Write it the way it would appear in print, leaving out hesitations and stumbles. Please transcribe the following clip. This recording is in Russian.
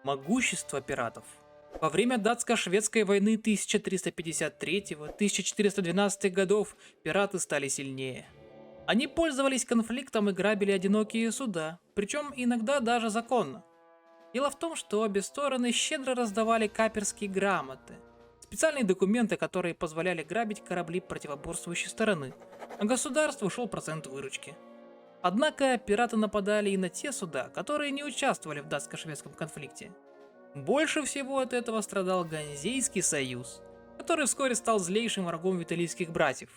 Могущество пиратов. Во время датско-шведской войны 1353-1412 годов пираты стали сильнее. Они пользовались конфликтом и грабили одинокие суда, причем иногда даже законно. Дело в том, что обе стороны щедро раздавали каперские грамоты, специальные документы, которые позволяли грабить корабли противоборствующей стороны, а государству шел процент выручки. Однако пираты нападали и на те суда, которые не участвовали в датско-шведском конфликте. Больше всего от этого страдал Ганзейский союз, который вскоре стал злейшим врагом виталийских братьев.